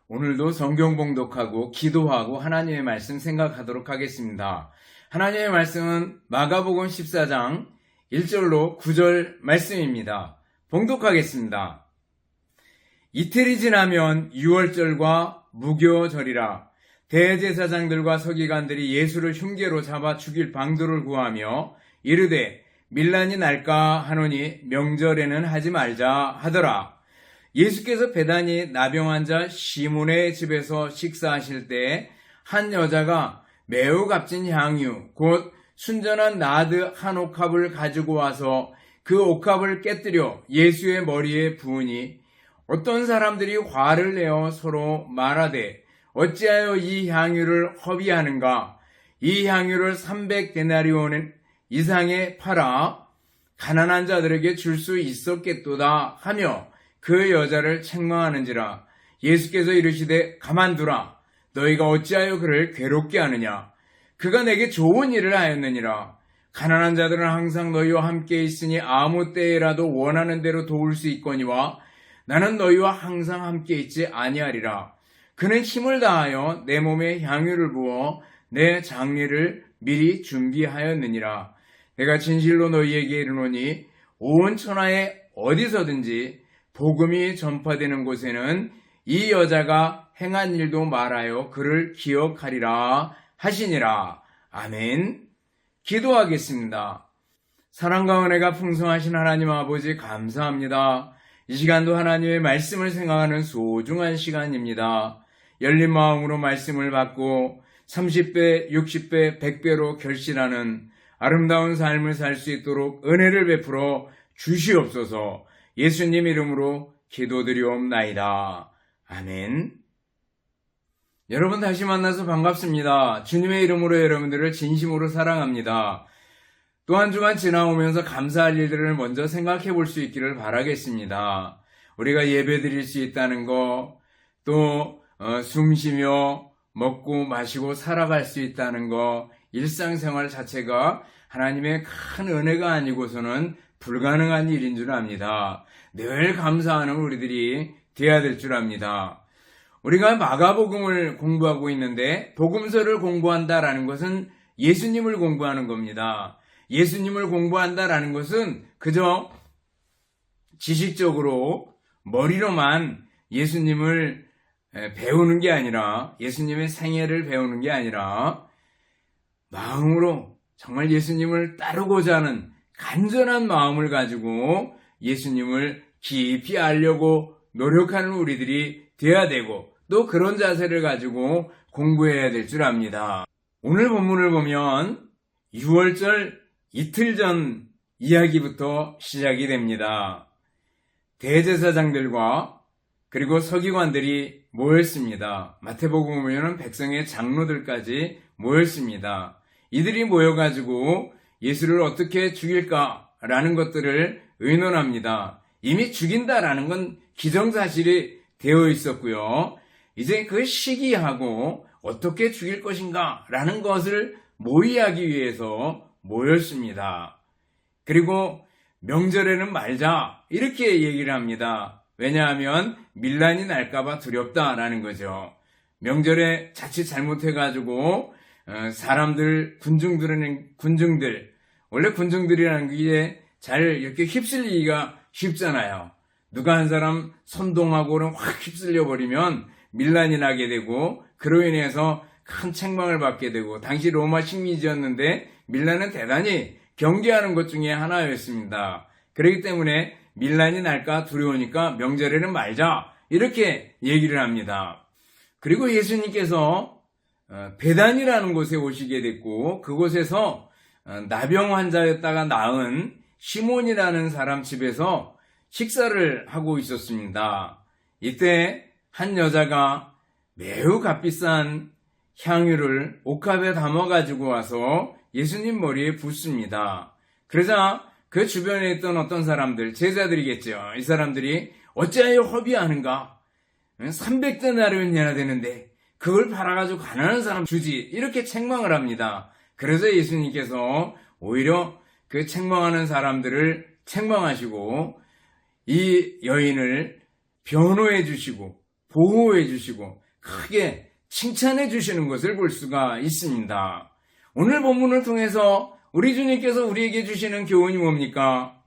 오늘도 성경 봉독하고 기도하고 하나님의 말씀 생각하도록 하겠습니다. 하나님의 말씀은 마가복음 14장 1절로 9절 말씀입니다. 봉독하겠습니다. 이틀이 지나면 유월절과 무교절이라 대제사장들과 서기관들이 예수를 흉계로 잡아 죽일 방도를 구하며 이르되 밀란이 날까 하노니 명절에는 하지 말자 하더라. 예수께서 베다니 나병 환자 시몬의 집에서 식사하실 때 한 여자가 매우 값진 향유 곧 순전한 나드 한 옥합을 가지고 와서 그 옥합을 깨뜨려 예수의 머리에 부으니 어떤 사람들이 화를 내어 서로 말하되 어찌하여 이 향유를 허비하는가? 이 향유를 300데나리온 이상에 팔아 가난한 자들에게 줄 수 있었겠도다 하며 그 여자를 책망하는지라. 예수께서 이르시되 가만두라. 너희가 어찌하여 그를 괴롭게 하느냐? 그가 내게 좋은 일을 하였느니라. 가난한 자들은 항상 너희와 함께 있으니 아무 때에라도 원하는 대로 도울 수 있거니와 나는 너희와 항상 함께 있지 아니하리라. 그는 힘을 다하여 내 몸에 향유를 부어 내 장례를 미리 준비하였느니라. 내가 진실로 너희에게 이르노니 온 천하에 어디서든지 복음이 전파되는 곳에는 이 여자가 행한 일도 말하여 그를 기억하리라 하시니라. 아멘. 기도하겠습니다. 사랑과 은혜가 풍성하신 하나님 아버지 감사합니다. 이 시간도 하나님의 말씀을 생각하는 소중한 시간입니다. 열린 마음으로 말씀을 받고 30배, 60배, 100배로 결실하는 아름다운 삶을 살 수 있도록 은혜를 베풀어 주시옵소서. 예수님 이름으로 기도드리옵나이다. 아멘. 여러분 다시 만나서 반갑습니다. 주님의 이름으로 여러분들을 진심으로 사랑합니다. 또 한 주간 지나오면서 감사할 일들을 먼저 생각해 볼 수 있기를 바라겠습니다. 우리가 예배 드릴 수 있다는 거, 또 숨쉬며 먹고 마시고 살아갈 수 있다는 거, 일상생활 자체가 하나님의 큰 은혜가 아니고서는 불가능한 일인 줄 압니다. 늘 감사하는 우리들이 되어야 될 줄 압니다. 우리가 마가복음을 공부하고 있는데 복음서를 공부한다라는 것은 예수님을 공부하는 겁니다. 예수님을 공부한다라는 것은 그저 지식적으로 머리로만 예수님을 배우는 게 아니라 예수님의 생애를 배우는 게 아니라 마음으로 정말 예수님을 따르고자 하는 간절한 마음을 가지고 예수님을 깊이 알려고 노력하는 우리들이 되어야 되고 또 그런 자세를 가지고 공부해야 될 줄 압니다. 오늘 본문을 보면 6월절 이틀 전 이야기부터 시작이 됩니다. 대제사장들과 그리고 서기관들이 모였습니다. 마태복음 보면 백성의 장로들까지 모였습니다. 이들이 모여가지고 예수를 어떻게 죽일까라는 것들을 의논합니다. 이미 죽인다라는 건 기정사실이 되어 있었고요. 이제 그 시기하고 어떻게 죽일 것인가라는 것을 모의하기 위해서 모였습니다. 그리고 명절에는 말자 이렇게 얘기를 합니다. 왜냐하면 밀란이 날까봐 두렵다라는 거죠. 명절에 자칫 잘못해가지고 사람들, 군중들, 원래 군중들이라는 게 잘 이렇게 휩쓸리기가 쉽잖아요. 누가 한 사람 선동하고는 확 휩쓸려 버리면 밀란이 나게 되고 그로 인해서 큰 책망을 받게 되고 당시 로마 식민지였는데 밀란은 대단히 경계하는 것 중에 하나였습니다. 그렇기 때문에 밀란이 날까 두려우니까 명절에는 말자 이렇게 얘기를 합니다. 그리고 예수님께서 베단이라는 곳에 오시게 됐고 그곳에서 나병 환자였다가 나은 시몬이라는 사람 집에서 식사를 하고 있었습니다. 이때 한 여자가 매우 값비싼 향유를 옥합에 담아가지고 와서 예수님 머리에 붓습니다. 그러자 그 주변에 있던 어떤 사람들, 제자들이겠죠. 이 사람들이 어찌하여 허비하는가? 300데나리온이나 되는데 그걸 팔아가지고 가난한 사람 주지 이렇게 책망을 합니다. 그래서 예수님께서 오히려 그 책망하는 사람들을 책망하시고 이 여인을 변호해 주시고 보호해 주시고 크게 칭찬해 주시는 것을 볼 수가 있습니다. 오늘 본문을 통해서 우리 주님께서 우리에게 주시는 교훈이 뭡니까?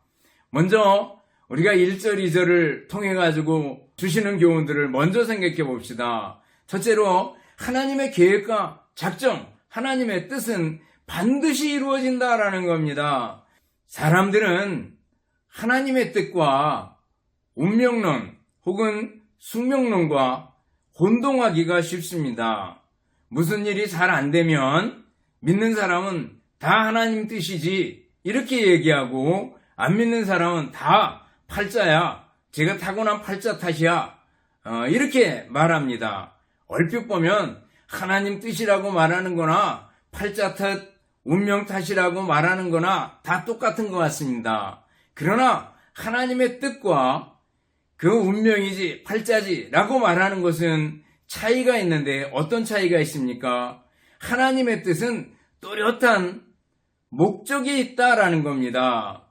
먼저 우리가 1절, 2절을 통해 가지고 주시는 교훈들을 먼저 생각해 봅시다. 첫째로 하나님의 계획과 작정, 하나님의 뜻은 반드시 이루어진다라는 겁니다. 사람들은 하나님의 뜻과 운명론 혹은 숙명론과 혼동하기가 쉽습니다. 무슨 일이 잘 안 되면 믿는 사람은 다 하나님 뜻이지 이렇게 얘기하고 안 믿는 사람은 다 팔자야, 제가 타고난 팔자 탓이야 이렇게 말합니다. 얼핏 보면 하나님 뜻이라고 말하는 거나 팔자 탓, 운명 탓이라고 말하는 거나 다 똑같은 것 같습니다. 그러나 하나님의 뜻과 그 운명이지 팔자지 라고 말하는 것은 차이가 있는데 어떤 차이가 있습니까? 하나님의 뜻은 뚜렷한 목적이 있다라는 겁니다.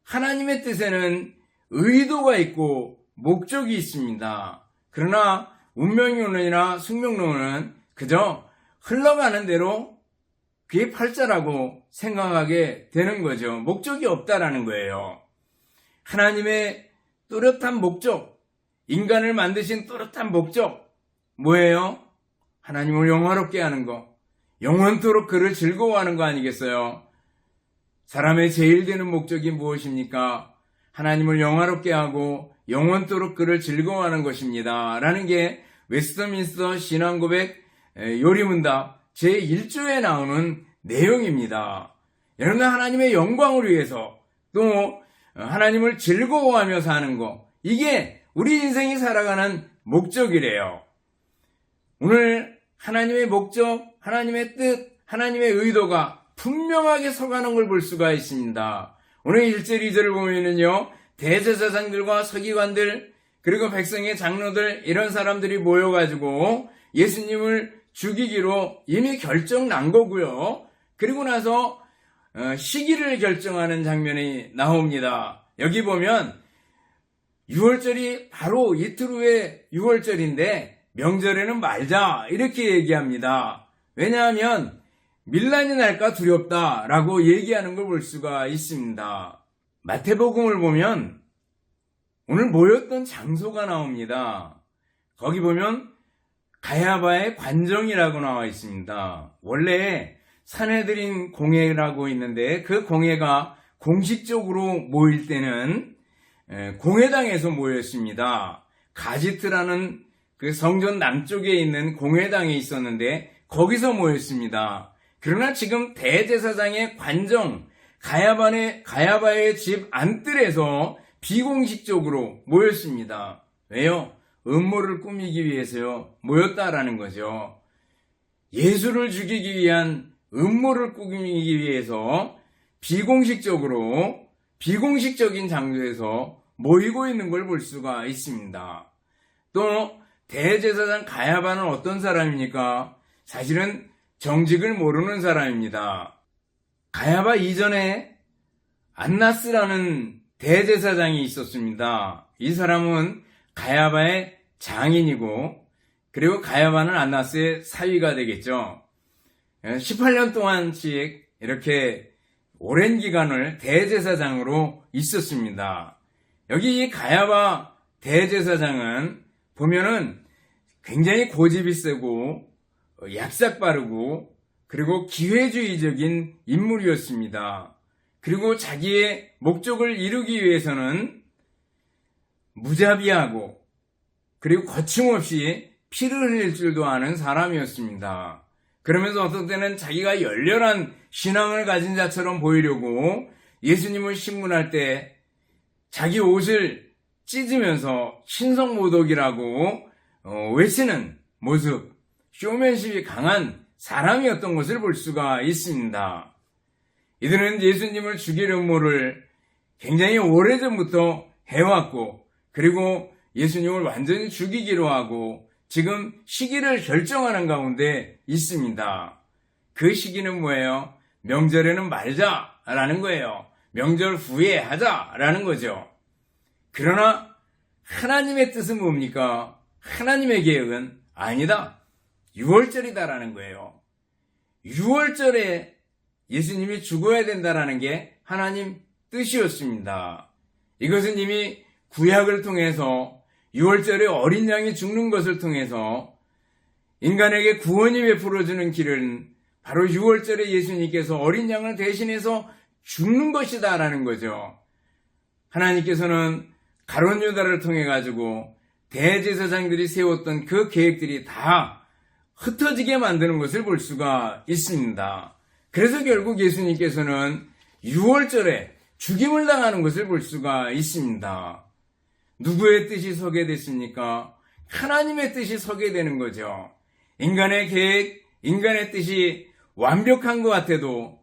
하나님의 뜻에는 의도가 있고 목적이 있습니다. 그러나 운명론이나 숙명론은 그저 흘러가는 대로 그게 팔자라고 생각하게 되는 거죠. 목적이 없다라는 거예요. 하나님의 뚜렷한 목적, 인간을 만드신 뚜렷한 목적 뭐예요? 하나님을 영화롭게 하는 거, 영원토록 그를 즐거워하는 거 아니겠어요? 사람의 제일 되는 목적이 무엇입니까? 하나님을 영화롭게 하고 영원토록 그를 즐거워하는 것입니다. 라는 게 웨스트민스터 신앙고백 요리문답 제1조에 나오는 내용입니다. 여러분, 하나님의 영광을 위해서 또 하나님을 즐거워하며 사는 것, 이게 우리 인생이 살아가는 목적이래요. 오늘 하나님의 목적, 하나님의 뜻, 하나님의 의도가 분명하게 서가는 걸 볼 수가 있습니다. 오늘 1절, 2절을 보면은요, 대제사장들과 서기관들, 그리고 백성의 장로들, 이런 사람들이 모여가지고 예수님을 죽이기로 이미 결정 난 거고요. 그리고 나서 시기를 결정하는 장면이 나옵니다. 여기 보면 6월절이 바로 이틀 후에 6월절인데 명절에는 말자 이렇게 얘기합니다. 왜냐하면 밀란이 날까 두렵다라고 얘기하는 걸 볼 수가 있습니다. 마태복음을 보면 오늘 모였던 장소가 나옵니다. 거기 보면 가야바의 관정이라고 나와 있습니다. 원래 산헤드린 공회라고 있는데 그 공회가 공식적으로 모일 때는 공회당에서 모였습니다. 가지트라는 그 성전 남쪽에 있는 공회당에 있었는데 거기서 모였습니다. 그러나 지금 대제사장의 관정, 가야바의 집 안뜰에서 비공식적으로 모였습니다. 왜요? 음모를 꾸미기 위해서요. 모였다라는 거죠. 예수를 죽이기 위한 음모를 꾸미기 위해서 비공식적인 장소에서 모이고 있는 걸 볼 수가 있습니다. 또 대제사장 가야바는 어떤 사람입니까? 사실은 정직을 모르는 사람입니다. 가야바 이전에 안나스라는 대제사장이 있었습니다. 이 사람은 가야바의 장인이고 그리고 가야바는 안나스의 사위가 되겠죠. 18년 동안씩 이렇게 오랜 기간을 대제사장으로 있었습니다. 여기 이 가야바 대제사장은 보면은 굉장히 고집이 세고 얍삭 바르고 그리고 기회주의적인 인물이었습니다. 그리고 자기의 목적을 이루기 위해서는 무자비하고 그리고 거침없이 피를 흘릴 줄도 아는 사람이었습니다. 그러면서 어떤 때는 자기가 열렬한 신앙을 가진 자처럼 보이려고 예수님을 신문할 때 자기 옷을 찢으면서 신성모독이라고 외치는 모습, 쇼맨십이 강한 사람이었던 것을 볼 수가 있습니다. 이들은 예수님을 죽일 음모를 굉장히 오래전부터 해왔고 그리고 예수님을 완전히 죽이기로 하고 지금 시기를 결정하는 가운데 있습니다. 그 시기는 뭐예요? 명절에는 말자라는 거예요. 명절 후에 하자라는 거죠. 그러나 하나님의 뜻은 뭡니까? 하나님의 계획은 아니다. 6월절이다라는 거예요. 6월절에 예수님이 죽어야 된다라는 게 하나님 뜻이었습니다. 이것은 이미 구약을 통해서 6월절에 어린 양이 죽는 것을 통해서 인간에게 구원이 베풀어주는 길은 바로 6월절에 예수님께서 어린 양을 대신해서 죽는 것이다라는 거죠. 하나님께서는 가룟 유다를 통해 가지고 대제사장들이 세웠던 그 계획들이 다 흩어지게 만드는 것을 볼 수가 있습니다. 그래서 결국 예수님께서는 6월절에 죽임을 당하는 것을 볼 수가 있습니다. 누구의 뜻이 서게 됐습니까? 하나님의 뜻이 서게 되는 거죠. 인간의 계획, 인간의 뜻이 완벽한 것 같아도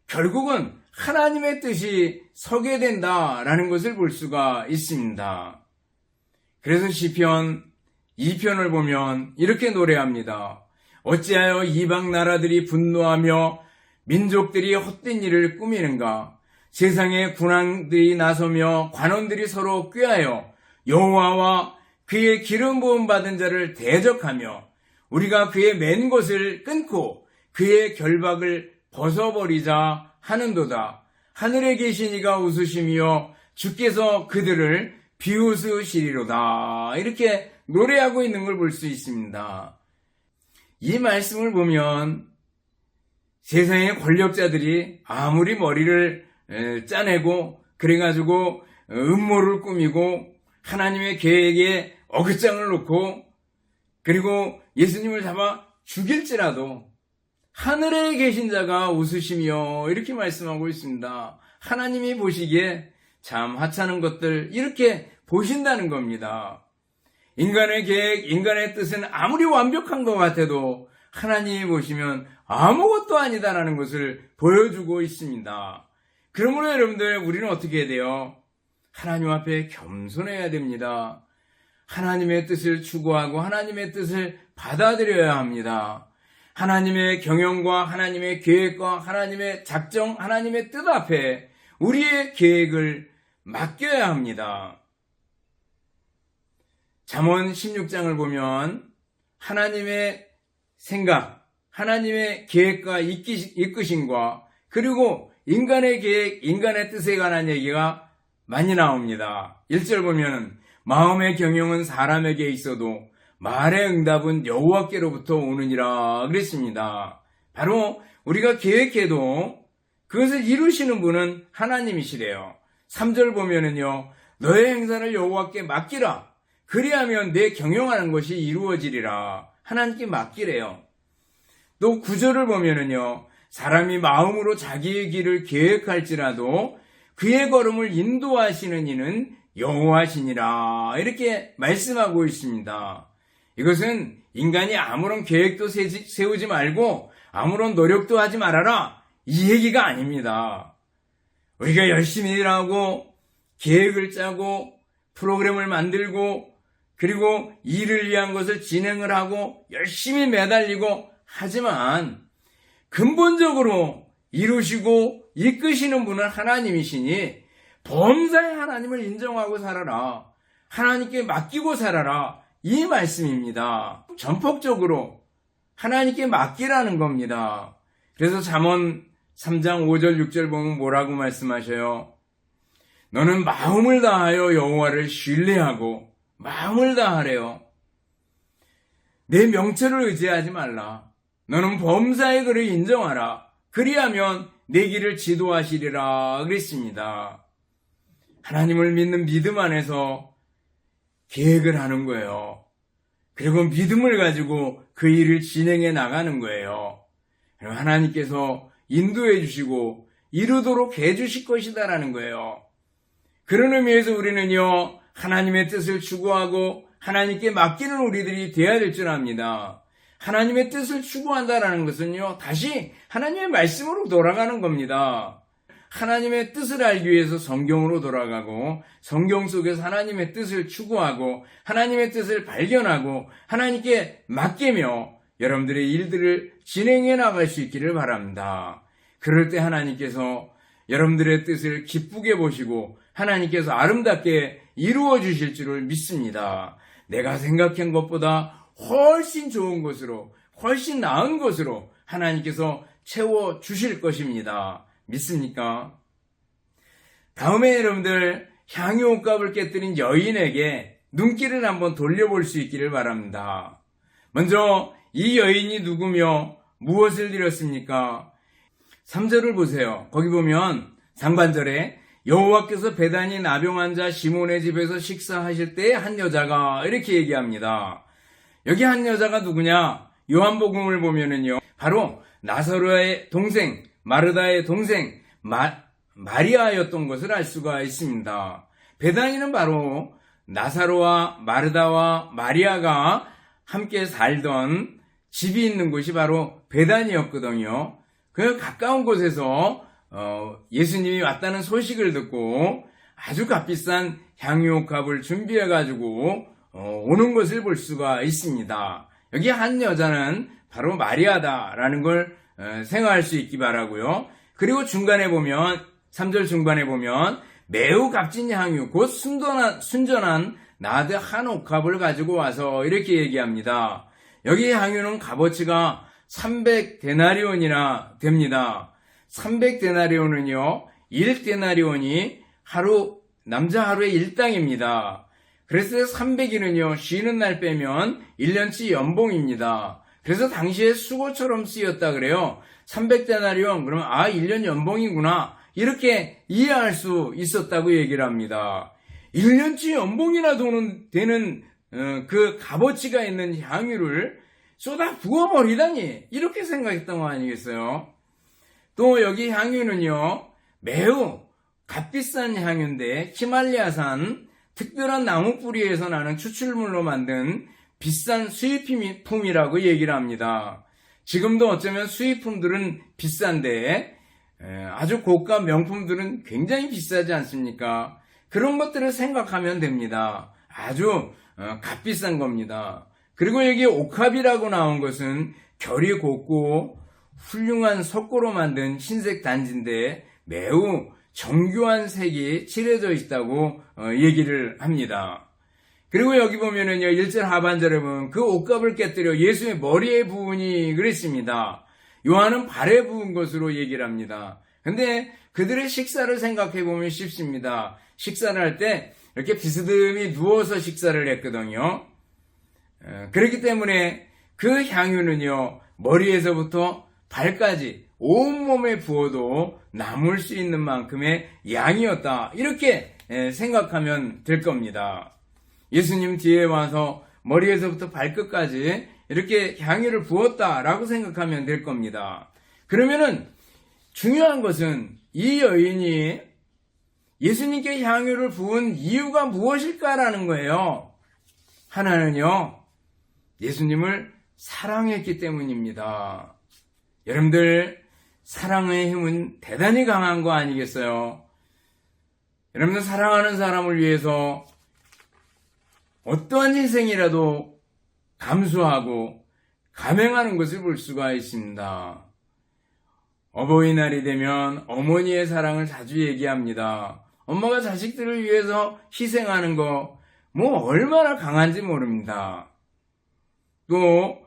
결국은 하나님의 뜻이 서게 된다라는 것을 볼 수가 있습니다. 그래서 시편 2편을 보면 이렇게 노래합니다. 어찌하여 이방 나라들이 분노하며 민족들이 헛된 일을 꾸미는가? 세상의 군왕들이 나서며 관원들이 서로 꾀하여 여호와와 그의 기름 부음 받은 자를 대적하며 우리가 그의 맨 것을 끊고 그의 결박을 벗어버리자 하는도다. 하늘에 계신 이가 웃으시며 주께서 그들을 비웃으시리로다. 이렇게 노래하고 있는 걸 볼 수 있습니다. 이 말씀을 보면 세상의 권력자들이 아무리 머리를 짜내고 그래가지고 음모를 꾸미고 하나님의 계획에 어긋장을 놓고 그리고 예수님을 잡아 죽일지라도 하늘에 계신 자가 웃으시며 이렇게 말씀하고 있습니다. 하나님이 보시기에 참 하찮은 것들 이렇게 보신다는 겁니다. 인간의 계획, 인간의 뜻은 아무리 완벽한 것 같아도 하나님이 보시면 아무것도 아니다라는 것을 보여주고 있습니다. 그러므로 여러분들 우리는 어떻게 해야 돼요? 하나님 앞에 겸손해야 됩니다. 하나님의 뜻을 추구하고 하나님의 뜻을 받아들여야 합니다. 하나님의 경영과 하나님의 계획과 하나님의 작정, 하나님의 뜻 앞에 우리의 계획을 맡겨야 합니다. 잠언 16장을 보면 하나님의 생각, 하나님의 계획과 이끄심과 그리고 인간의 계획, 인간의 뜻에 관한 얘기가 많이 나옵니다. 1절 보면 마음의 경영은 사람에게 있어도 말의 응답은 여호와께로부터 오느니라 그랬습니다. 바로 우리가 계획해도 그것을 이루시는 분은 하나님이시래요. 3절 보면은요, 너의 행사를 여호와께 맡기라. 그리하면 내 경영하는 것이 이루어지리라. 하나님께 맡기래요. 또 9절을 보면은요, 사람이 마음으로 자기의 길을 계획할지라도 그의 걸음을 인도하시는 이는 여호와시니라. 이렇게 말씀하고 있습니다. 이것은 인간이 아무런 계획도 세우지 말고 아무런 노력도 하지 말아라. 이 얘기가 아닙니다. 우리가 열심히 일하고 계획을 짜고 프로그램을 만들고 그리고 일을 위한 것을 진행을 하고 열심히 매달리고 하지만 근본적으로 이루시고 이끄시는 분은 하나님이시니 범사의 하나님을 인정하고 살아라. 하나님께 맡기고 살아라. 이 말씀입니다. 전폭적으로 하나님께 맡기라는 겁니다. 그래서 잠언 3장 5절 6절 보면 뭐라고 말씀하셔요? 너는 마음을 다하여 여호와를 신뢰하고 마음을 다하래요. 내 명철을 의지하지 말라. 너는 범사의 그를 인정하라. 그리하면 내 길을 지도하시리라 그랬습니다. 하나님을 믿는 믿음 안에서 계획을 하는 거예요. 그리고 믿음을 가지고 그 일을 진행해 나가는 거예요. 하나님께서 인도해 주시고 이루도록 해 주실 것이다라는 거예요. 그런 의미에서 우리는요, 하나님의 뜻을 추구하고 하나님께 맡기는 우리들이 되어야 될 줄 압니다. 하나님의 뜻을 추구한다라는 것은요, 다시 하나님의 말씀으로 돌아가는 겁니다. 하나님의 뜻을 알기 위해서 성경으로 돌아가고 성경 속에서 하나님의 뜻을 추구하고 하나님의 뜻을 발견하고 하나님께 맡기며 여러분들의 일들을 진행해 나갈 수 있기를 바랍니다. 그럴 때 하나님께서 여러분들의 뜻을 기쁘게 보시고 하나님께서 아름답게 이루어 주실 줄을 믿습니다. 내가 생각한 것보다 훨씬 좋은 것으로, 훨씬 나은 것으로 하나님께서 채워 주실 것입니다. 믿습니까? 다음에 여러분들 향유 옷값을 깨뜨린 여인에게 눈길을 한번 돌려볼 수 있기를 바랍니다. 먼저 이 여인이 누구며 무엇을 드렸습니까? 3절을 보세요. 거기 보면 상반절에 여호와께서 베다니 나병 환자 시몬의 집에서 식사하실 때에 한 여자가 이렇게 얘기합니다. 여기 한 여자가 누구냐? 요한복음을 보면은요, 바로 나사로의 동생, 마르다의 동생 마리아였던 것을 알 수가 있습니다. 베다니는 바로 나사로와 마르다와 마리아가 함께 살던 집이 있는 곳이 바로 베다니였거든요. 그 가까운 곳에서 예수님이 왔다는 소식을 듣고 아주 값비싼 향유옥합을 준비해가지고 오는 것을 볼 수가 있습니다. 여기 한 여자는 바로 마리아다라는 걸 생각할 수 있기 바라고요. 그리고 중간에 보면 3절 중반에 보면 매우 값진 향유 곧 순전한 나드 한 옥합을 가지고 와서 이렇게 얘기합니다. 여기 향유는 값어치가 300데나리온이나 됩니다. 300데나리온은요 1데나리온이 남자 하루의 일당입니다. 그래서 300일은요 쉬는 날 빼면 1년치 연봉입니다. 그래서 당시에 수고처럼 쓰였다 그래요. 300데나리온 그러면 1년 연봉이구나 이렇게 이해할 수 있었다고 얘기를 합니다. 1년치 연봉이나 되는 그 값어치가 있는 향유를 쏟아 부어버리다니 이렇게 생각했던 거 아니겠어요? 또 여기 향유는요 매우 값비싼 향유인데 히말라야산 특별한 나무 뿌리에서 나는 추출물로 만든 비싼 수입품이라고 얘기를 합니다. 지금도 어쩌면 수입품들은 비싼데 아주 고가 명품들은 굉장히 비싸지 않습니까? 그런 것들을 생각하면 됩니다. 아주 값비싼 겁니다. 그리고 여기 옥합이라고 나온 것은 결이 곱고 훌륭한 석고로 만든 흰색 단지인데 매우 정교한 색이 칠해져 있다고 얘기를 합니다. 그리고 여기 보면은요 1절 하반절에 보면 그 옥합을 깨뜨려 예수의 머리에 부으니 그랬습니다. 요한은 발에 부은 것으로 얘기를 합니다. 근데 그들의 식사를 생각해 보면 쉽습니다. 식사를 할 때 이렇게 비스듬히 누워서 식사를 했거든요. 그렇기 때문에 그 향유는요 머리에서부터 발까지 온몸에 부어도 남을 수 있는 만큼의 양이었다 이렇게 생각하면 될 겁니다. 예수님 뒤에 와서 머리에서부터 발끝까지 이렇게 향유를 부었다라고 생각하면 될 겁니다. 그러면은 중요한 것은 이 여인이 예수님께 향유를 부은 이유가 무엇일까라는 거예요. 하나는요 예수님을 사랑했기 때문입니다. 여러분들 사랑의 힘은 대단히 강한 거 아니겠어요? 여러분들 사랑하는 사람을 위해서 어떠한 희생이라도 감수하고 감행하는 것을 볼 수가 있습니다. 어버이날이 되면 어머니의 사랑을 자주 얘기합니다. 엄마가 자식들을 위해서 희생하는 거 뭐 얼마나 강한지 모릅니다. 또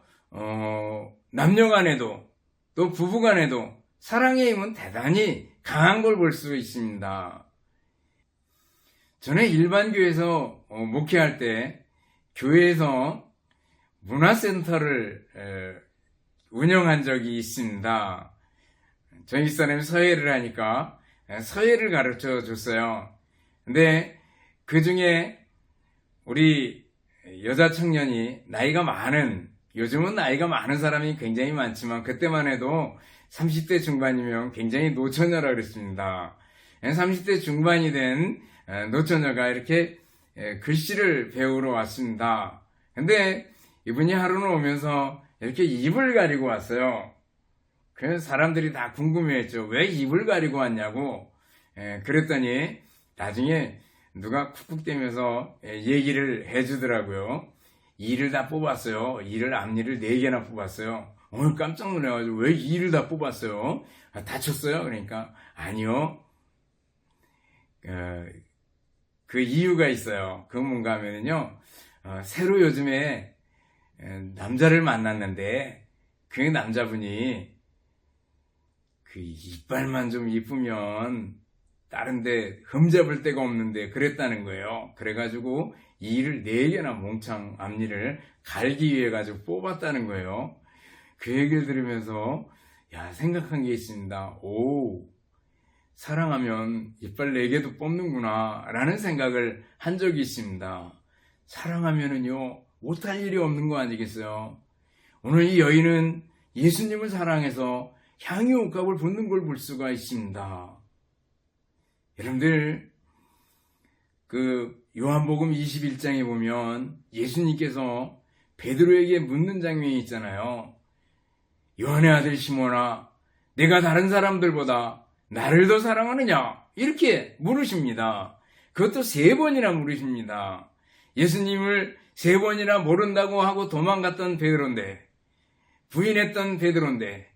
남녀간에도 또 부부간에도 사랑의 힘은 대단히 강한 걸 볼 수 있습니다. 전에 일반 교회에서 목회할 때 교회에서 문화센터를 운영한 적이 있습니다. 저희 집사람이 서예를 하니까 서예를 가르쳐 줬어요. 근데 그 중에 우리 여자 청년이 요즘은 나이가 많은 사람이 굉장히 많지만 그때만 해도 30대 중반이면 굉장히 노처녀라 그랬습니다. 30대 중반이 된 노처녀가 이렇게 글씨를 배우러 왔습니다. 근데 이분이 하루는 오면서 이렇게 입을 가리고 왔어요. 그래서 사람들이 다 궁금해했죠. 왜 입을 가리고 왔냐고. 그랬더니 나중에 누가 쿡쿡대면서 얘기를 해주더라고요. 이를 다 뽑았어요. 이를 앞니를 4개나 뽑았어요. 오늘 깜짝 놀라가지고 왜 이를 다 뽑았어요? 다쳤어요? 그러니까 아니요. 그 이유가 있어요. 그건 뭔가 하면은요. 새로 요즘에 남자를 만났는데 그 남자분이 그 이빨만 좀 이쁘면 다른데 흠잡을 데가 없는데 그랬다는 거예요. 그래가지고 이를 4개나 몽창 앞니를 갈기 위해 가지고 뽑았다는 거예요. 그 얘기를 들으면서 생각한 게 있습니다. 오, 사랑하면 이빨 4개도 뽑는구나 라는 생각을 한 적이 있습니다. 사랑하면은요 못할 일이 없는 거 아니겠어요? 오늘 이 여인은 예수님을 사랑해서 향유 옷값을 붓는 걸 볼 수가 있습니다. 여러분들 요한복음 21장에 보면 예수님께서 베드로에게 묻는 장면이 있잖아요. 요한의 아들 시몬아, 내가 다른 사람들보다 나를 더 사랑하느냐? 이렇게 물으십니다. 그것도 3번이나 물으십니다. 예수님을 3번이나 모른다고 하고 도망갔던 베드로인데, 부인했던 베드로인데,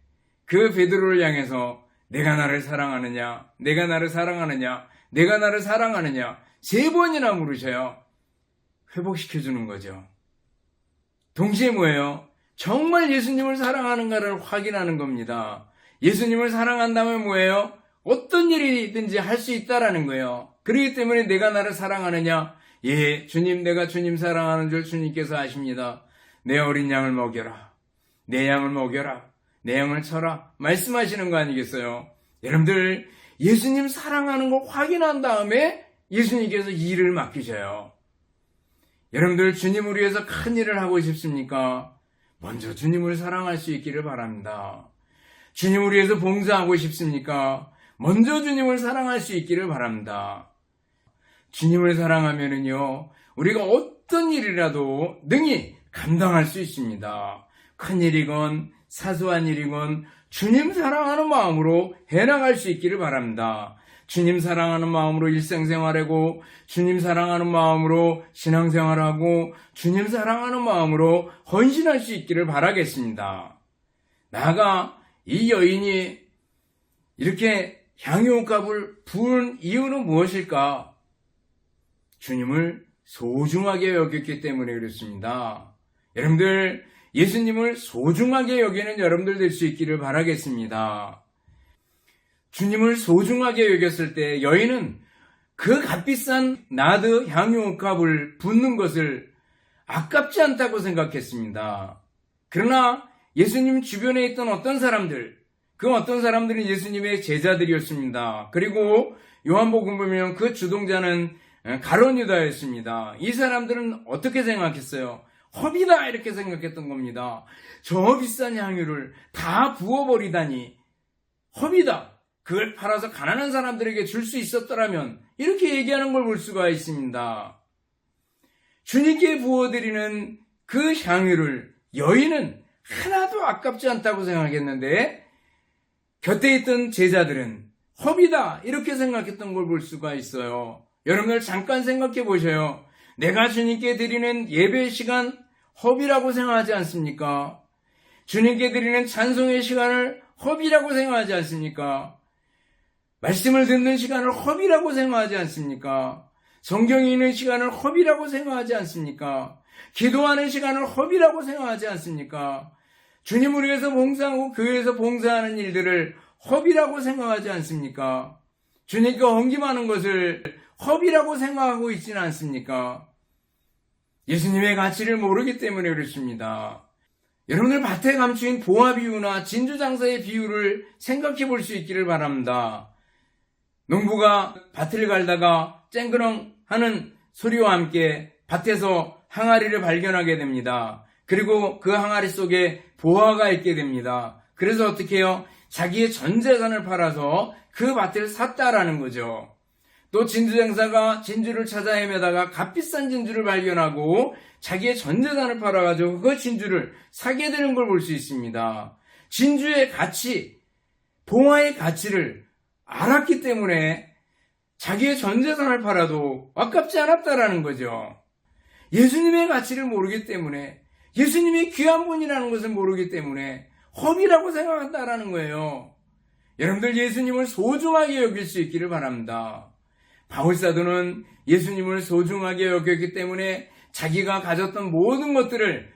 그 베드로를 향해서 내가 나를 사랑하느냐? 내가 나를 사랑하느냐? 내가 나를 사랑하느냐? 3번이나 물으셔요. 회복시켜주는 거죠. 동시에 뭐예요? 정말 예수님을 사랑하는가를 확인하는 겁니다. 예수님을 사랑한다면 뭐예요? 어떤 일이든지 할 수 있다라는 거예요. 그렇기 때문에 내가 나를 사랑하느냐? 예, 주님, 내가 주님 사랑하는 줄 주님께서 아십니다. 내 어린 양을 먹여라. 내 양을 먹여라. 내 양을 쳐라. 말씀하시는 거 아니겠어요? 여러분들, 예수님 사랑하는 걸 확인한 다음에 예수님께서 일을 맡기셔요. 여러분들, 주님을 위해서 큰 일을 하고 싶습니까? 먼저 주님을 사랑할 수 있기를 바랍니다. 주님을 위해서 봉사하고 싶습니까? 먼저 주님을 사랑할 수 있기를 바랍니다. 주님을 사랑하면은요, 우리가 어떤 일이라도 능히 감당할 수 있습니다. 큰 일이건 사소한 일이건 주님 사랑하는 마음으로 해나갈 수 있기를 바랍니다. 주님 사랑하는 마음으로 일상생활하고, 주님 사랑하는 마음으로 신앙생활하고, 주님 사랑하는 마음으로 헌신할 수 있기를 바라겠습니다. 나아가 이 여인이 이렇게 향유값을 부은 이유는 무엇일까? 주님을 소중하게 여겼기 때문에 그렇습니다. 여러분들, 예수님을 소중하게 여기는 여러분들 될 수 있기를 바라겠습니다. 주님을 소중하게 여겼을 때 여인은 그 값비싼 나드 향유값을 붓는 것을 아깝지 않다고 생각했습니다. 그러나 예수님 주변에 있던 어떤 사람들, 그 어떤 사람들은 예수님의 제자들이었습니다. 그리고 요한복음 보면 그 주동자는 가룟 유다였습니다. 이 사람들은 어떻게 생각했어요? 허비다 이렇게 생각했던 겁니다. 저 비싼 향유를 다 부어버리다니 허비다. 그걸 팔아서 가난한 사람들에게 줄 수 있었더라면 이렇게 얘기하는 걸 볼 수가 있습니다. 주님께 부어드리는 그 향유를 여인은 하나도 아깝지 않다고 생각했는데 곁에 있던 제자들은 허비다 이렇게 생각했던 걸 볼 수가 있어요. 여러분들 잠깐 생각해 보셔요. 내가 주님께 드리는 예배 시간 허비라고 생각하지 않습니까? 주님께 드리는 찬송의 시간을 허비라고 생각하지 않습니까? 말씀을 듣는 시간을 허비라고 생각하지 않습니까? 성경 읽는 시간을 허비라고 생각하지 않습니까? 기도하는 시간을 허비라고 생각하지 않습니까? 주님을 위해서 봉사하고 교회에서 봉사하는 일들을 허비라고 생각하지 않습니까? 주님께 헌금하는 것을 허비라고 생각하고 있지는 않습니까? 예수님의 가치를 모르기 때문에 그렇습니다. 여러분들 밭에 감추인 보화 비유나 진주장사의 비유를 생각해 볼 수 있기를 바랍니다. 농부가 밭을 갈다가 쨍그렁 하는 소리와 함께 밭에서 항아리를 발견하게 됩니다. 그리고 그 항아리 속에 보화가 있게 됩니다. 그래서 어떻게 해요? 자기의 전 재산을 팔아서 그 밭을 샀다라는 거죠. 또 진주장사가 진주를 찾아 헤매다가 값비싼 진주를 발견하고 자기의 전 재산을 팔아가지고 그 진주를 사게 되는 걸 볼 수 있습니다. 진주의 가치, 보화의 가치를 알았기 때문에 자기의 전 재산을 팔아도 아깝지 않았다라는 거죠. 예수님의 가치를 모르기 때문에, 예수님이 귀한 분이라는 것을 모르기 때문에 허비라고 생각한다라는 거예요. 여러분들 예수님을 소중하게 여길 수 있기를 바랍니다. 바울사도는 예수님을 소중하게 여겼기 때문에 자기가 가졌던 모든 것들을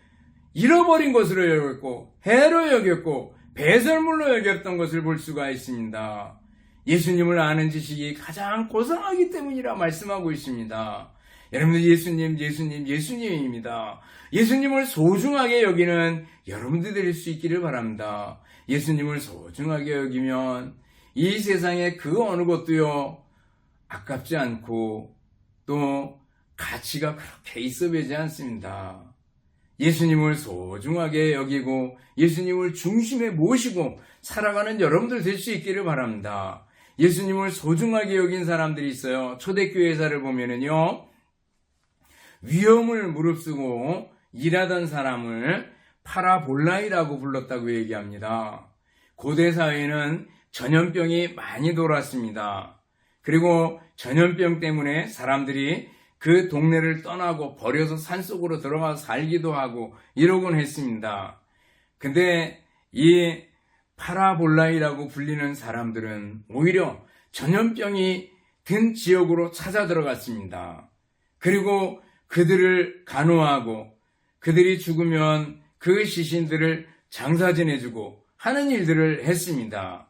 잃어버린 것으로 여겼고 해로 여겼고 배설물로 여겼던 것을 볼 수가 있습니다. 예수님을 아는 지식이 가장 고상하기 때문이라 말씀하고 있습니다. 여러분들 예수님입니다. 예수님을 소중하게 여기는 여러분들 될 수 있기를 바랍니다. 예수님을 소중하게 여기면 이 세상의 그 어느 것도요 아깝지 않고 또 가치가 그렇게 있어 보이지 않습니다. 예수님을 소중하게 여기고 예수님을 중심에 모시고 살아가는 여러분들 될 수 있기를 바랍니다. 예수님을 소중하게 여긴 사람들이 있어요. 초대교회사를 보면은요, 위험을 무릅쓰고 일하던 사람을 파라볼라이라고 불렀다고 얘기합니다. 고대 사회에는 전염병이 많이 돌았습니다. 그리고 전염병 때문에 사람들이 그 동네를 떠나고 버려서 산속으로 들어가서 살기도 하고 이러곤 했습니다. 근데 이 파라볼라이라고 불리는 사람들은 오히려 전염병이 든 지역으로 찾아 들어갔습니다. 그리고 그들을 간호하고 그들이 죽으면 그 시신들을 장사 지내주고 하는 일들을 했습니다.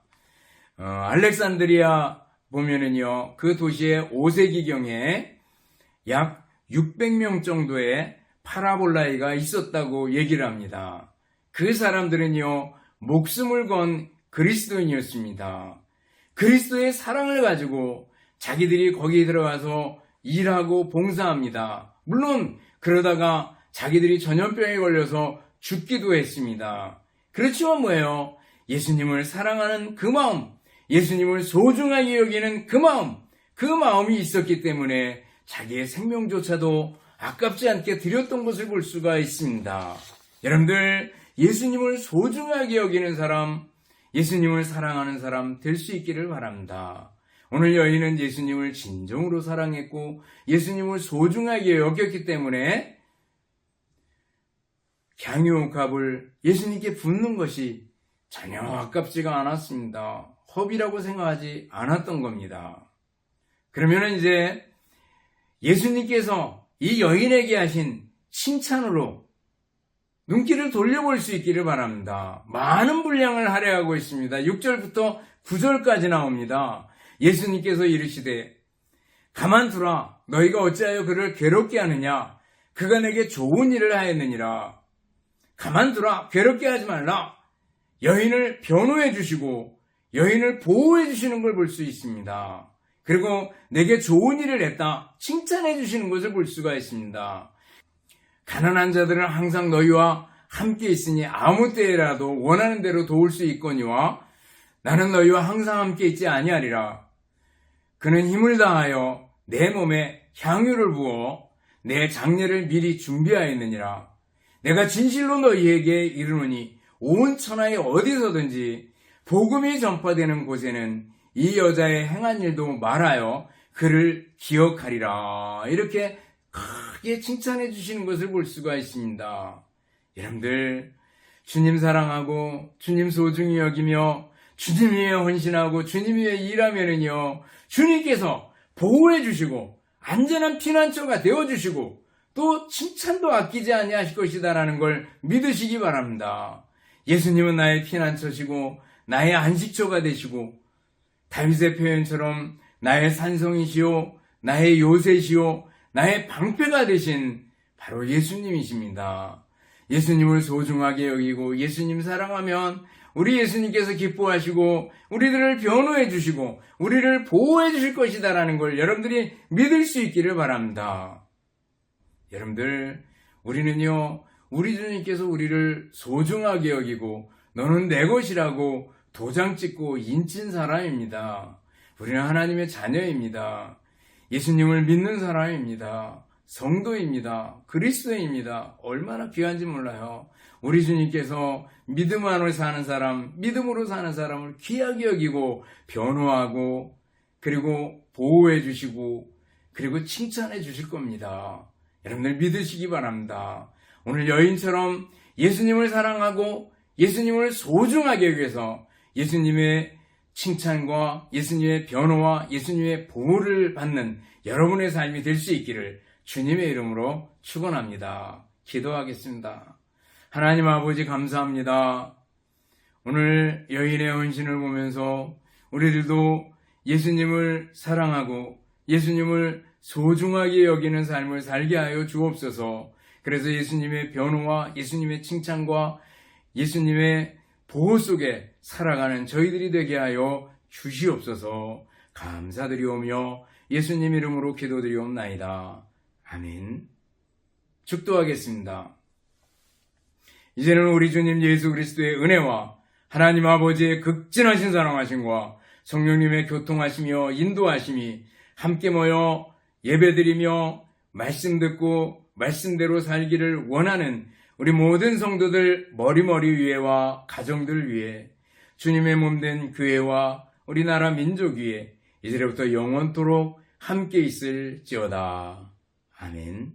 알렉산드리아 보면은요, 그 도시의 5세기경에 약 600명 정도의 파라볼라이가 있었다고 얘기를 합니다. 그 사람들은요, 목숨을 건 그리스도인이었습니다. 그리스도의 사랑을 가지고 자기들이 거기에 들어가서 일하고 봉사합니다. 물론 그러다가 자기들이 전염병에 걸려서 죽기도 했습니다. 그렇지만 뭐예요? 예수님을 사랑하는 그 마음, 예수님을 소중하게 여기는 그 마음이 있었기 때문에 자기의 생명조차도 아깝지 않게 드렸던 것을 볼 수가 있습니다. 여러분들, 예수님을 소중하게 여기는 사람, 예수님을 사랑하는 사람 될 수 있기를 바랍니다. 오늘 여인은 예수님을 진정으로 사랑했고 예수님을 소중하게 여겼기 때문에 향유값을 예수님께 붓는 것이 전혀 아깝지가 않았습니다. 허비라고 생각하지 않았던 겁니다. 그러면 이제 예수님께서 이 여인에게 하신 칭찬으로 눈길을 돌려볼 수 있기를 바랍니다. 많은 분량을 할애하고 있습니다. 6절부터 9절까지 나옵니다. 예수님께서 이르시되 가만두라, 너희가 어찌하여 그를 괴롭게 하느냐, 그가 내게 좋은 일을 하였느니라. 가만두라, 괴롭게 하지 말라. 여인을 변호해 주시고 여인을 보호해 주시는 걸 볼 수 있습니다. 그리고 내게 좋은 일을 했다, 칭찬해 주시는 것을 볼 수가 있습니다. 가난한 자들은 항상 너희와 함께 있으니 아무 때라도 원하는 대로 도울 수 있거니와 나는 너희와 항상 함께 있지 아니하리라. 그는 힘을 다하여 내 몸에 향유를 부어 내 장례를 미리 준비하였느니라. 내가 진실로 너희에게 이르노니 온 천하에 어디서든지 복음이 전파되는 곳에는 이 여자의 행한 일도 말하여 그를 기억하리라. 이렇게 크게 칭찬해 주시는 것을 볼 수가 있습니다. 여러분들, 주님 사랑하고 주님 소중히 여기며 주님 위해 헌신하고 주님 위해 일하면은요, 주님께서 보호해 주시고 안전한 피난처가 되어 주시고 또 칭찬도 아끼지 아니하실 것이다라는 걸 믿으시기 바랍니다. 예수님은 나의 피난처시고 나의 안식처가 되시고 다윗의 표현처럼 나의 산성이시오, 나의 요새시오, 나의 방패가 되신 바로 예수님이십니다. 예수님을 소중하게 여기고 예수님 사랑하면 우리 예수님께서 기뻐하시고 우리들을 변호해 주시고 우리를 보호해 주실 것이다라는 걸 여러분들이 믿을 수 있기를 바랍니다. 여러분들, 우리는요, 우리 주님께서 우리를 소중하게 여기고 너는 내 것이라고 도장 찍고 인친 사람입니다. 우리는 하나님의 자녀입니다. 예수님을 믿는 사람입니다. 성도입니다. 그리스도입니다. 얼마나 귀한지 몰라요. 우리 주님께서 믿음 안에 사는 사람, 믿음으로 사는 사람을 귀하게 여기고 변호하고 그리고 보호해 주시고 그리고 칭찬해 주실 겁니다. 여러분들 믿으시기 바랍니다. 오늘 여인처럼 예수님을 사랑하고 예수님을 소중하게 여기서 예수님의 칭찬과 예수님의 변호와 예수님의 보호를 받는 여러분의 삶이 될 수 있기를 주님의 이름으로 축원합니다. 기도하겠습니다. 하나님 아버지 감사합니다. 오늘 여인의 헌신을 보면서 우리들도 예수님을 사랑하고 예수님을 소중하게 여기는 삶을 살게 하여 주옵소서. 그래서 예수님의 변호와 예수님의 칭찬과 예수님의 보호 속에 살아가는 저희들이 되게 하여 주시옵소서. 감사드리오며 예수님 이름으로 기도드리옵나이다. 아멘. 축도하겠습니다. 이제는 우리 주님 예수 그리스도의 은혜와 하나님 아버지의 극진하신 사랑하심과 성령님의 교통하시며 인도하심이 함께 모여 예배드리며 말씀 듣고 말씀대로 살기를 원하는 우리 모든 성도들 머리머리 위에와 가정들 위에 주님의 몸된 교회와 우리나라 민족 위에 이제부터 영원토록 함께 있을지어다. 아멘.